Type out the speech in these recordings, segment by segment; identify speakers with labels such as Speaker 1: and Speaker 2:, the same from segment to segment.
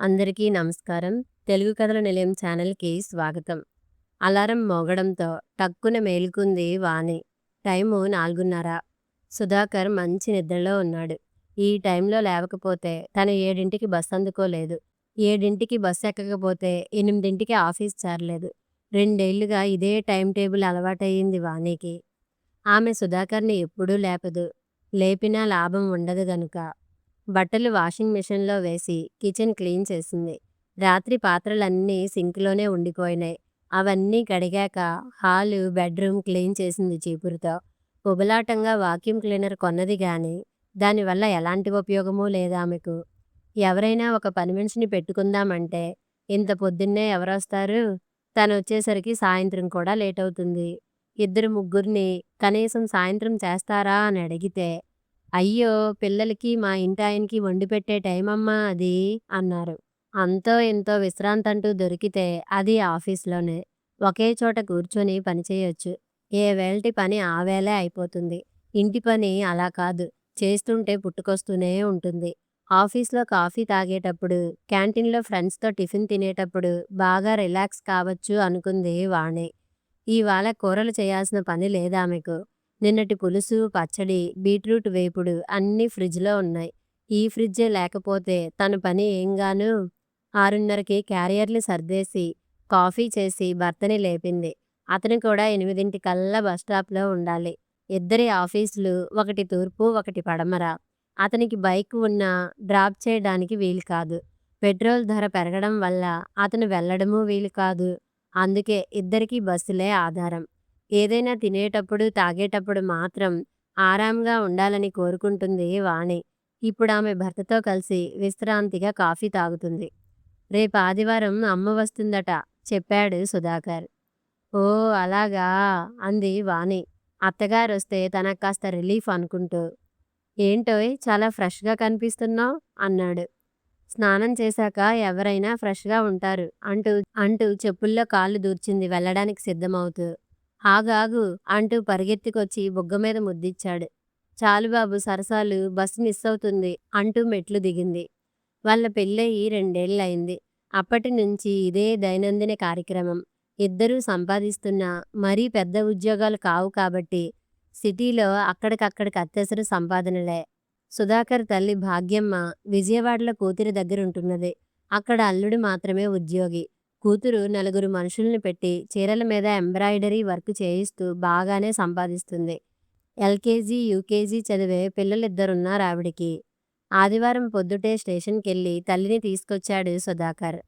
Speaker 1: అందరికీ నమస్కారం. తెలుగు కథల నిలయం ఛానల్‌కి స్వాగతం. అలారం మోగడంతో టక్కున మేలుకుంది వాణి. టైము 4:30. సుధాకర్ మంచి నిద్రలో ఉన్నాడు. ఈ టైంలో లేవకపోతే తను 7కి బస్ అందుకోలేదు. 7కి బస్ ఎక్కకపోతే 8కి ఆఫీస్ చేరలేదు. 2 ఏళ్లుగా ఇదే టైం టేబుల్ అలవాటయ్యింది వాణికి. ఆమె సుధాకర్‌ని ఎప్పుడూ లేపదు. లేపినా లాభం ఉండదు గనుక. బట్టలు వాషింగ్ మెషిన్‌లో వేసి కిచెన్ క్లీన్ చేసింది. రాత్రి పాత్రలన్నీ సింక్‌లోనే ఉండిపోయినాయి. అవన్నీ కడిగాక హాలు, బెడ్‌రూమ్ క్లీన్ చేసింది చీపురుతో. ఉబలాటంగా వాక్యూమ్ క్లీనర్ కొన్నది గాని, దానివల్ల ఎలాంటి ఉపయోగమూ లేదామెకు. ఎవరైనా ఒక పని మనిషిని పెట్టుకుందామంటే, ఇంత పొద్దున్నే ఎవరొస్తారు? తనొచ్చేసరికి సాయంత్రం కూడా లేటవుతుంది. ఇద్దరు ముగ్గురిని కనీసం సాయంత్రం చేస్తారా అని అడిగితే, అయ్యో! పిల్లలకి మా ఇంటాయనకి వండిపెట్టే టైమమ్మా అది అన్నారు. అంతో ఇంతో విశ్రాంతంటూ దొరికితే అది ఆఫీస్‌లోనే. ఒకే చోట కూర్చొని పనిచేయొచ్చు. ఏ వేళటి పని ఆ వేళే అయిపోతుంది. ఇంటి పని అలా కాదు. చేస్తుంటే పుట్టుకొస్తూనే ఉంటుంది. ఆఫీస్‌లో కాఫీ తాగేటప్పుడు, క్యాంటీన్‌లో ఫ్రెండ్స్‌తో టిఫిన్ తినేటప్పుడు బాగా రిలాక్స్ కావచ్చు అనుకుంది వాణి. ఇవాళ కూరలు చేయాల్సిన పని లేదామెకు. నిన్నటి పులుసు, పచ్చడి, బీట్రూట్ వేపుడు అన్నీ ఫ్రిడ్జ్‌లో ఉన్నాయి. ఈ ఫ్రిడ్జే లేకపోతే తన పని ఏంగాను? 6:30కి క్యారియర్లు సర్దేసి, కాఫీ చేసి భర్తని లేపింది. అతను కూడా 8 బస్ స్టాప్‌లో ఉండాలి. ఇద్దరి ఆఫీసులు ఒకటి తూర్పు, ఒకటి పడమర. అతనికి బైక్ ఉన్నా డ్రాప్ చేయడానికి వీలు కాదు. పెట్రోల్ ధర పెరగడం వల్ల అతను వెళ్ళడమూ వీలు కాదు. అందుకే ఇద్దరికీ బస్సులే ఆధారం. ఏదైనా తినేటప్పుడు, తాగేటప్పుడు మాత్రం ఆరాంగా ఉండాలని కోరుకుంటుంది వాణి. ఇప్పుడామె భర్తతో కలిసి విశ్రాంతిగా కాఫీ తాగుతుంది. రేపాదివారం అమ్మ వస్తుందట చెప్పాడు సుధాకర్. ఓ అలాగా అంది వాణి. అత్తగారొస్తే తనక్కాస్త రిలీఫ్ అనుకుంటూ. ఏంటోయ్ చాలా ఫ్రెష్‌గా కనిపిస్తున్నావ్ అన్నాడు. స్నానం చేశాక ఎవరైనా ఫ్రెష్‌గా ఉంటారు అంటూ అంటూ చెప్పుల్లో కాళ్ళు దూర్చింది వెళ్ళడానికి సిద్ధమవుతూ. ఆగాగు అంటూ పరిగెత్తుకొచ్చి బుగ్గ మీద ముద్దిచ్చాడు. చాలు బాబు సరసాలు బస్సు మిస్సవుతుంది అంటూ మెట్లు దిగింది. వాళ్ళ పెళ్ళయి 2 ఏళ్లయింది. అప్పటినుంచి ఇదే దైనందిన కార్యక్రమం. ఇద్దరూ సంపాదిస్తున్నా మరీ పెద్ద ఉద్యోగాలు కావు కాబట్టి సిటీలో అక్కడికక్కడికి అత్యవసర సంపాదనలే. సుధాకర్ తల్లి భాగ్యమ్మ విజయవాడలో కూతురి దగ్గరుంటున్నది. అక్కడ అల్లుడు మాత్రమే ఉద్యోగి. కూతురు 4 మనుషుల్ని పెట్టి చీరల మీద ఎంబ్రాయిడరీ వర్క్ చేయిస్తూ బాగానే సంపాదిస్తుంది. ఎల్‌కేజీ, యూకేజీ చదివే పిల్లలిద్దరున్నారావిడికి. ఆదివారం పొద్దుటే స్టేషన్‌కెళ్ళి తల్లిని తీసుకొచ్చాడు సుధాకర్.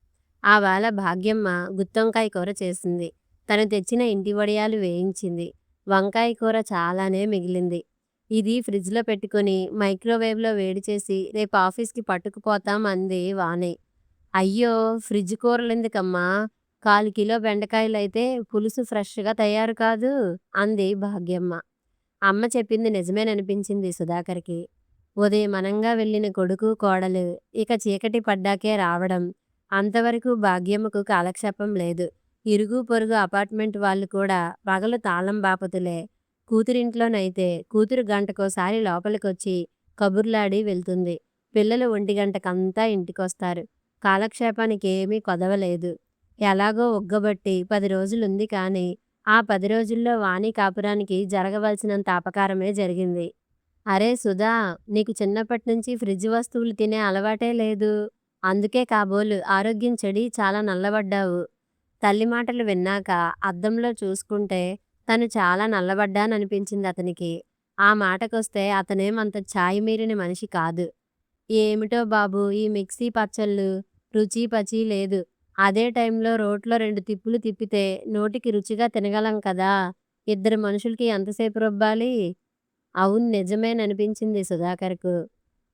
Speaker 1: ఆవేళ భాగ్యమ్మ గుత్తొంకాయ కూర చేసింది. తను తెచ్చిన ఇంటి వడియాలు వేయించింది. వంకాయ కూర చాలానే మిగిలింది. ఇది ఫ్రిడ్జ్‌లో పెట్టుకొని మైక్రోవేవ్‌లో వేడి చేసి రేపు ఆఫీస్‌కి పట్టుకుపోతాం అంది వాణి. అయ్యో! ఫ్రిడ్జ్ కూరలెందుకమ్మా? 1/4 కిలో బెండకాయలైతే పులుసు ఫ్రెష్‌గా తయారు కాదూ? అంది భాగ్యమ్మ. అమ్మ చెప్పింది నిజమేననిపించింది సుధాకర్‌కి. ఉదయమనంగా వెళ్ళిన కొడుకు, కోడలు ఇక చీకటి పడ్డాకే రావడం. అంతవరకు భాగ్యమ్మకు కాలక్షేపం లేదు. ఇరుగు పొరుగు అపార్ట్మెంట్ వాళ్ళు కూడా పగలు తాళం బాపతులే. కూతురింట్లోనైతే కూతురు గంటకోసారి లోపలికొచ్చి కబుర్లాడి వెళ్తుంది. పిల్లలు 1 గంటకంతా ఇంటికొస్తారు. కాలక్షేపానికేమీ కొదవలేదు. ఎలాగో ఒగ్గబట్టి 10 రోజులుంది కానీ, ఆ 10 రోజుల్లో వాణి కాపురానికి జరగవలసినంత అపకారమే జరిగింది. అరే సుధా! నీకు చిన్నప్పట్నుంచి ఫ్రిడ్జ్ వస్తువులు తినే అలవాటే లేదు. అందుకే కాబోలు ఆరోగ్యం చెడి చాలా నల్లబడ్డావు. తల్లి మాటలు విన్నాక అద్దంలో చూసుకుంటే తను చాలా నల్లబడ్డాననిపించిందతనికి. ఆ మాటకొస్తే అతనేమంత ఛాయి మీరిన మనిషి కాదు. ఏమిటో బాబూ ఈ మిక్సీ పచ్చళ్ళు, రుచీ పచీ లేదు. అదే టైంలో రోట్లో 2 తిప్పులు తిప్పితే నోటికి రుచిగా తినగలం కదా! ఇద్దరు మనుషులకి ఎంతసేపు రుబ్బాలి? అవును నిజమేననిపించింది సుధాకర్‌కు.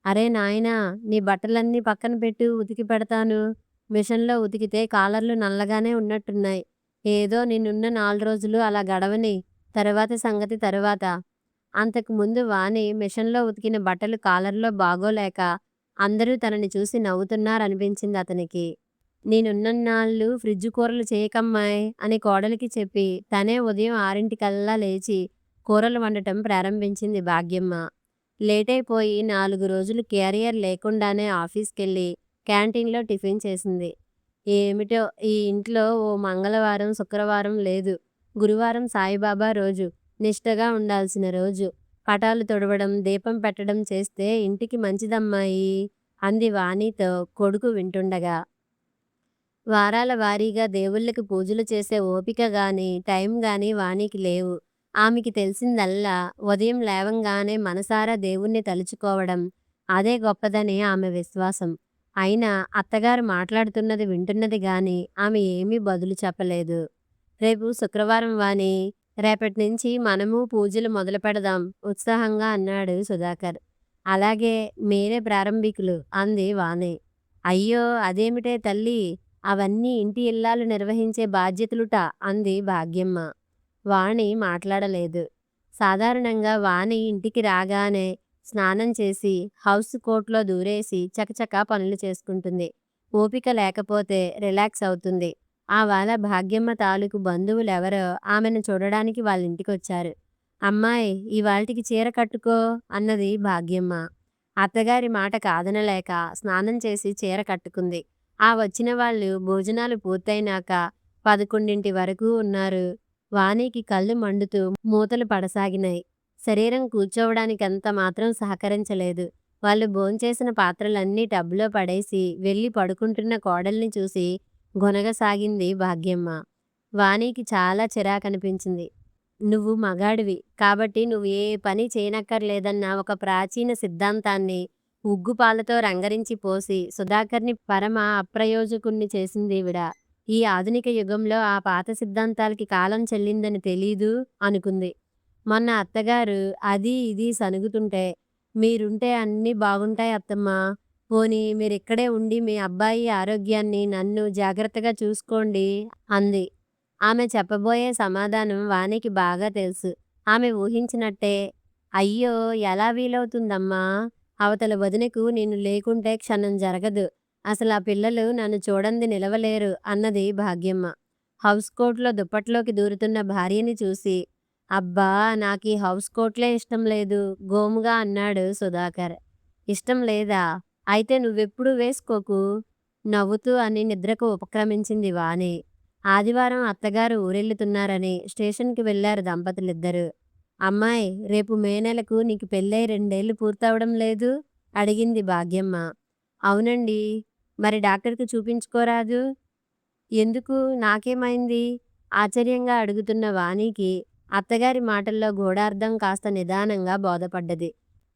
Speaker 1: అరే నాయనా! నీ బట్టలన్నీ పక్కన పెట్టు ఉతికి పెడతాను. మిషన్‌లో ఉతికితే కాలర్లు నల్లగానే ఉన్నట్టున్నాయి. ఏదో నేనున్న 4 రోజులు అలా గడవని. తరువాత సంగతి తరువాత. అంతకుముందు వాణి మిషన్‌లో ఉతికిన బట్టలు కాలర్‌లో బాగోలేక అందరూ తనని చూసి నవ్వుతున్నారనిపించిందతనికి. నేనున్నన్నాళ్ళు ఫ్రిడ్జ్ కూరలు చేయకమ్మాయ్ అని కోడలికి చెప్పి తనే ఉదయం 6 లేచి కూరలు వండటం ప్రారంభించింది భాగ్యమ్మ. లేటైపోయి 4 రోజులు క్యారియర్ లేకుండానే ఆఫీస్‌కెళ్ళి క్యాంటీన్‌లో టిఫిన్ చేసింది. ఏమిటో ఈ ఇంట్లో ఓ మంగళవారం, శుక్రవారం లేదు. గురువారం సాయిబాబా రోజు. నిష్టగా ఉండాల్సిన రోజు. పటాలు తుడవడం, దీపం పెట్టడం చేస్తే ఇంటికి మంచిదమ్మాయి అంది వాణితో కొడుకు వింటుండగా. వారాల వారీగా దేవుళ్ళకి పూజలు చేసే ఓపిక గాని, టైం గాని వాణికి లేవు. ఆమెకి తెలిసిందల్లా ఉదయం లేవంగానే మనసారా దేవుణ్ణి తలుచుకోవడం. అదే గొప్పదని ఆమె విశ్వాసం. అయినా అత్తగారు మాట్లాడుతున్నది వింటున్నది గాని ఆమె ఏమీ బదులు చెప్పలేదు. రేపు శుక్రవారం వాణి. రేపటినుంచి మనము పూజలు మొదలు పెడదాం ఉత్సాహంగా అన్నాడు సుధాకర్. అలాగే మీరే ప్రారంభికులు అంది వాణి. అయ్యో అదేమిటే తల్లీ, అవన్నీ ఇంటి ఇల్లాలు నిర్వహించే బాధ్యతలుట అంది భాగ్యమ్మ. వాణి మాట్లాడలేదు. సాధారణంగా వాణి ఇంటికి రాగానే స్నానం చేసి హౌస్ కోట్లో దూరేసి చకచకా పనులు చేసుకుంటుంది. ఓపిక లేకపోతే రిలాక్స్ అవుతుంది. ఆ వేళ భాగ్యమ్మ తాలూకు బంధువులెవరో ఆమెను చూడడానికి వాళ్ళింటికొచ్చారు. అమ్మాయ్ ఇవాల్టికి చీర కట్టుకో అన్నది భాగ్యమ్మ. అత్తగారి మాట కాదనలేక స్నానం చేసి చీర కట్టుకుంది. ఆ వచ్చిన వాళ్ళు భోజనాలు పూర్తయినాక 11 వరకు ఉన్నారు. వాణికి కళ్ళు మండుతూ మూతలు పడసాగినాయి. శరీరం కూర్చోవడానికెంత మాత్రం సహకరించలేదు. వాళ్ళు భోంచేసిన పాత్రలన్నీ టబ్‌లో పడేసి వెళ్ళి పడుకుంటున్న కోడల్ని చూసి గొనగసాగింది భాగ్యమ్మ. వాణికి చాలా చిరాకనిపించింది. నువ్వు మగాడివి కాబట్టి నువ్వు ఏ పని చేయనక్కర్లేదన్న ఒక ప్రాచీన సిద్ధాంతాన్ని ఉగ్గుపాలతో రంగరించి పోసి సుధాకర్‌ని పరమ అప్రయోజకుణ్ణి చేసిందీవిడ. ఈ ఆధునిక యుగంలో ఆ పాత సిద్ధాంతాలకి కాలం చెల్లిందని తెలీదూ అనుకుంది. మొన్న అత్తగారు అదీ ఇదీ సణుగుతుంటే, మీరుంటే అన్నీ బాగుంటాయి అత్తమ్మా. పోనీ మీరిక్కడే ఉండి మీ అబ్బాయి ఆరోగ్యాన్ని, నన్ను జాగ్రత్తగా చూసుకోండి అంది. ఆమె చెప్పబోయే సమాధానం వాణికి బాగా తెలుసు. ఆమె ఊహించినట్టే. అయ్యో ఎలా వీలవుతుందమ్మా, అవతల వదినకు నేను లేకుంటే క్షణం జరగదు. అసలా పిల్లలు నన్ను చూడంది నిలవలేరు అన్నది భాగ్యమ్మ. హౌస్ కోట్లో దుప్పట్లోకి దూరుతున్న భార్యని చూసి, అబ్బా నాకీ హౌస్ కోట్లే ఇష్టం లేదు గోముగా అన్నాడు సుధాకర్. ఇష్టం లేదా? అయితే నువ్వెప్పుడూ వేసుకోకు నవ్వుతూ అని నిద్రకు ఉపక్రమించింది వాణి. ఆదివారం అత్తగారు ఊరెళ్తున్నారని స్టేషన్‌కి వెళ్లారు దంపతులిద్దరూ. అమ్మాయ్ రేపు మే నెలకు నీకు పెళ్ళై 2 ఏళ్లు పూర్తవడం లేదు అడిగింది భాగ్యమ్మ. అవునండి. మరి డాక్టర్‌కి చూపించుకోరాదూ? ఎందుకు నాకేమైంది? ఆశ్చర్యంగా అడుగుతున్న వాణికి అత్తగారి మాటల్లో గూఢార్థం కాస్త నిదానంగా బోధపడ్డది.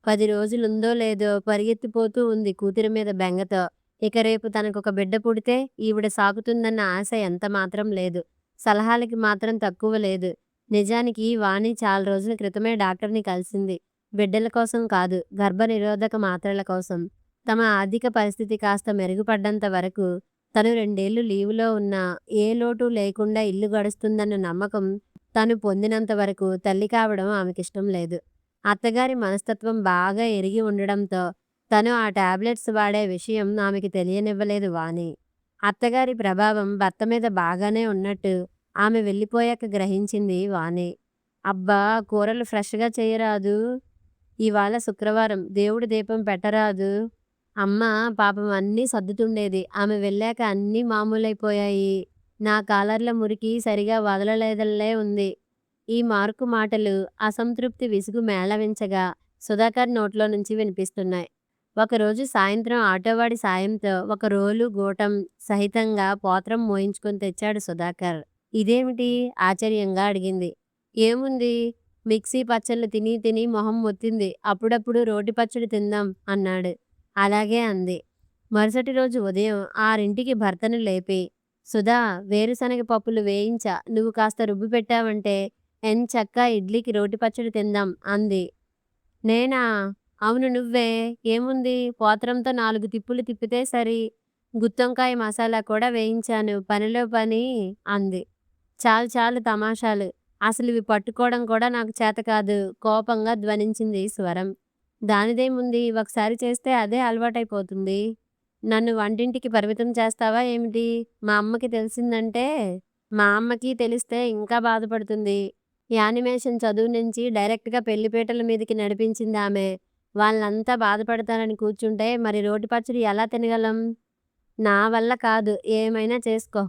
Speaker 1: 10 రోజులుందో లేదో పరిగెత్తిపోతూ ఉంది కూతురి మీద బెంగతో. ఇక రేపు తనకొక బిడ్డ పుడితే ఈవిడ సాకుతుందన్న ఆశ ఎంతమాత్రం లేదు. సలహాలకి మాత్రం తక్కువ లేదు. నిజానికి వాణి చాలా రోజుల క్రితమే డాక్టర్‌ని కలిసింది. బిడ్డల కోసం కాదు, గర్భనిరోధక మాత్రల కోసం. తమ ఆర్థిక పరిస్థితి కాస్త మెరుగుపడ్డంత వరకు తను 2 ఏళ్లు లీవులో ఉన్నా ఏ లోటూ లేకుండా ఇల్లు గడుస్తుందన్న నమ్మకం తను పొందినంత వరకు తల్లి కావడం ఆమెకిష్టం లేదు. అత్తగారి మనస్తత్వం బాగా ఎరిగి ఉండడంతో తను ఆ టాబ్లెట్స్ వాడే విషయం ఆమెకి తెలియనివ్వలేదు వాణి. అత్తగారి ప్రభావం భర్త మీద బాగానే ఉన్నట్టు ఆమె వెళ్ళిపోయాక గ్రహించింది వాణి. అబ్బా కూరలు ఫ్రెష్‌గా చేయరాదూ? ఇవాళ శుక్రవారం దేవుడి దీపం పెట్టరాదూ? అమ్మ పాపం అన్నీ సర్దుతుండేది. ఆమె వెళ్ళాక అన్నీ మామూలైపోయాయి. నా కాలర్ల మురికి సరిగా వదలలేదల్లే ఉంది. ఈ మార్కు మాటలు అసంతృప్తి విసుగు మేళవించగా సుధాకర్ నోట్లో నుంచి వినిపిస్తున్నాయి. ఒకరోజు సాయంత్రం ఆటోవాడి సాయంతో ఒక రోలు గూటం సహితంగా పోత్రం మోయించుకొని తెచ్చాడు సుధాకర్. ఇదేమిటి? ఆశ్చర్యంగా అడిగింది. ఏముంది? మిక్సీ పచ్చళ్ళు తిని తిని మొహం మొత్తింది. అప్పుడప్పుడు రోటి పచ్చడి తిందాం అన్నాడు. అలాగే అంది. మరుసటి రోజు ఉదయం 6కి భర్తను లేపి, సుధా వేరుశనగ పప్పులు వేయించా, నువ్వు కాస్త రుబ్బి పెట్టావంటే ఎంచక్కా ఇడ్లీకి రోటి పచ్చడి తిందాం అంది. నేనా? అవును నువ్వే. ఏముంది? పోత్రంతో 4 తిప్పులు తిప్పితే సరి. గుత్తొంకాయ మసాలా కూడా వేయించాను పనిలో పని అంది. చాలు చాలు తమాషాలు. అసలివి పట్టుకోవడం కూడా నాకు చేతకాదు కోపంగా ధ్వనించింది స్వరం. దానిదేముంది? ఒకసారి చేస్తే అదే అలవాటైపోతుంది. నన్ను వంటింటికి పరిమితం చేస్తావా ఏమిటి? మా అమ్మకి తెలిసిందంటే మా అమ్మకి తెలిస్తే ఇంకా బాధపడుతుంది. యానిమేషన్ చదువు నుంచి డైరెక్ట్‌గా పెళ్లిపీటల మీదకి నడిపించిందామె. వాళ్ళంతా బాధపడతారని కూర్చుంటే మరి రోటి పచ్చడి ఎలా తినగలం? నా వల్ల కాదు. ఏమైనా చేసుకో.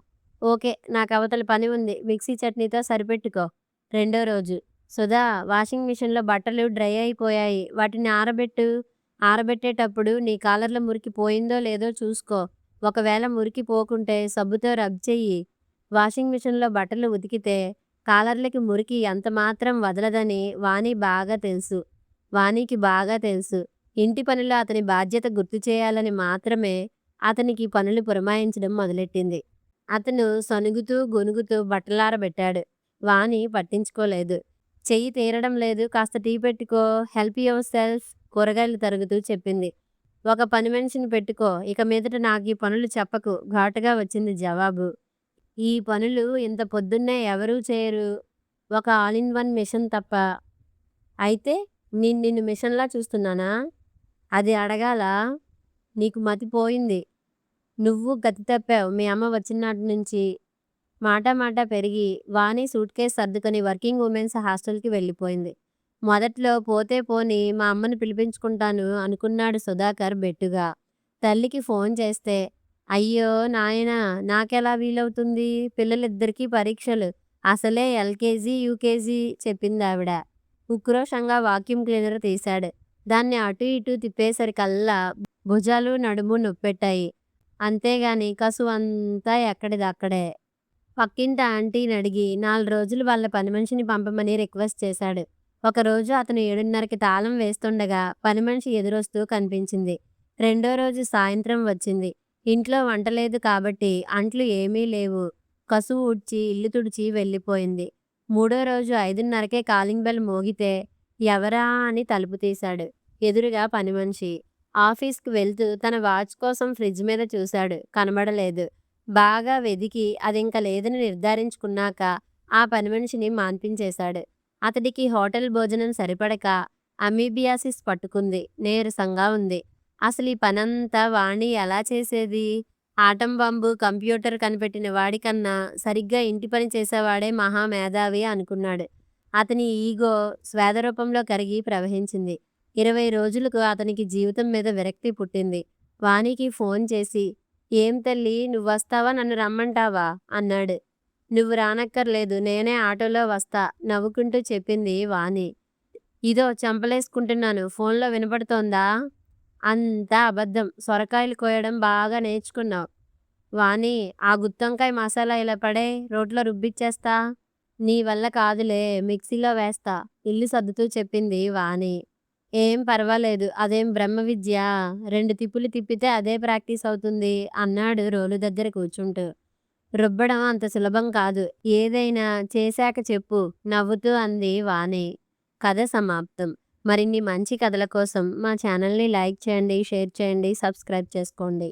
Speaker 1: ఓకే. నాకవతల పని ఉంది. మిక్సీ చట్నీతో సరిపెట్టుకో. రెండో రోజు. సుధా, వాషింగ్ మిషన్‌లో బట్టలు డ్రై అయిపోయాయి. వాటిని ఆరబెట్టు. ఆరబెట్టేటప్పుడు నీ కాలర్‌లో మురికి పోయిందో లేదో చూసుకో. ఒకవేళ మురికి పోకుంటే సబ్బుతో రబ్ చెయ్యి. వాషింగ్ మిషన్‌లో బట్టలు ఉతికితే కాలర్‌లకి మురికి ఎంతమాత్రం వదలదని వానికి బాగా తెలుసు. ఇంటి పనిలో అతని బాధ్యత గుర్తు చేయాలని మాత్రమే అతనికి పనులు పురమాయించడం మొదలెట్టింది. అతను సణుగుతూ, గొణుగుతూ బట్టలారబెట్టాడు. వాణి పట్టించుకోలేదు. చెయ్యి తీరడం లేదు. కాస్త టీ పెట్టుకో. హెల్ప్ యువర్ సెల్ఫ్ కూరగాయలు తరుగుతూ చెప్పింది. ఒక పని మనిషిని పెట్టుకో. ఇక మీదట నాకీ పనులు చెప్పకు ఘాటుగా వచ్చింది జవాబు. ఈ పనులు ఇంత పొద్దున్నే ఎవరూ చేయరు. ఒక ఆల్ ఇన్ వన్ మిషన్ తప్ప. అయితే నిన్ను మిషన్‌లా చూస్తున్నానా? అది అడగాలా? నీకు మతి పోయింది. నువ్వు గతి తప్పావు మీ అమ్మ వచ్చినాటి నుంచి. మాటా మాటా పెరిగి వాణి సూట్‌కేస్ సర్దుకొని వర్కింగ్ ఉమెన్స్ హాస్టల్‌కి వెళ్ళిపోయింది. మొదట్లో పోతే పోనీ మా అమ్మని పిలిపించుకుంటాను అనుకున్నాడు సుధాకర్ బెట్టుగా. తల్లికి ఫోన్ చేస్తే, అయ్యో నాయనా! నాకెలా వీలవుతుంది? పిల్లలిద్దరికీ పరీక్షలు. అసలే ఎల్‌కేజీ, యూకేజీ చెప్పిందావిడ. ఉక్రోషంగా వాక్యూమ్ క్లీనర్ తీశాడు. దాన్ని అటూ ఇటూ తిప్పేసరికల్లా భుజాలు, నడుము నొప్పెట్టాయి. అంతేగాని కసువంతా ఎక్కడిదక్కడే. పక్కింటి ఆంటీనడిగి 4 రోజులు వాళ్ళ పనిమనిషిని పంపమని రిక్వెస్ట్ చేశాడు. ఒకరోజు అతను 7:30కి తాళం వేస్తుండగా పనిమనిషి ఎదురొస్తూ కనిపించింది. రెండో రోజు సాయంత్రం వచ్చింది. ఇంట్లో వంట లేదు కాబట్టి అంట్లు ఏమీ లేవు. కసువు ఊడ్చి, ఇల్లు తుడిచి వెళ్ళిపోయింది. మూడో రోజు 5:30కే కాలింగ్ బెల్ మోగితే ఎవరా అని తలుపు తీశాడు. ఎదురుగా పనిమనిషి. ఆఫీస్‌కి వెళ్తూ తన వాచ్ కోసం ఫ్రిడ్జ్ మీద చూశాడు. కనబడలేదు. బాగా వెదికి అదింక లేదని నిర్ధారించుకున్నాక ఆ పనిమనిషిని మాన్పించేశాడు. అతడికి హోటల్ భోజనం సరిపడక అమీబియాసిస్ పట్టుకుంది. నీరసంగా ఉంది. అసలీ పనంతా వాణి ఎలా చేసేది? ఆటం బాంబు కంప్యూటర్ కనిపెట్టిన వాడికన్నా సరిగ్గా ఇంటి పని చేసేవాడే మహామేధావి అనుకున్నాడు. అతని ఈగో స్వేదరూపంలో కరిగి ప్రవహించింది. 20 రోజులకు అతనికి జీవితం మీద విరక్తి పుట్టింది. వాణికి ఫోన్ చేసి, ఏం తల్లీ నువ్వొస్తావా నన్ను రమ్మంటావా? అన్నాడు. నువ్వు రానక్కర్లేదు. నేనే ఆటోలో వస్తా నవ్వుకుంటూ చెప్పింది వాణి. ఇదో చెంపలేసుకుంటున్నాను. ఫోన్లో వినపడుతోందా? అంతా అబద్ధం. సొరకాయలు కోయడం బాగా నేర్చుకున్నావు. వాణి, ఆ గుత్తొంకాయ మసాలా ఇలా పడేయ్. రోట్లో రుబ్బిచ్చేస్తా. నీ వల్ల కాదులే. మిక్సీలో వేస్తా ఇల్లు సర్దుతూ చెప్పింది వాణి. ఏం పర్వాలేదు. అదేం బ్రహ్మ విద్యా? 2 తిప్పులు తిప్పితే అదే ప్రాక్టీస్ అవుతుంది అన్నాడు రోలు దగ్గర కూర్చుంటూ. రుబ్బడం అంత సులభం కాదు. ఏదైనా చేశాక చెప్పు నవ్వుతూ అంది వాణి. కథ సమాప్తం. మరిన్ని మంచి కథల కోసం మా ఛానల్ని లైక్ చేయండి, షేర్ చేయండి, సబ్స్క్రైబ్ చేసుకోండి.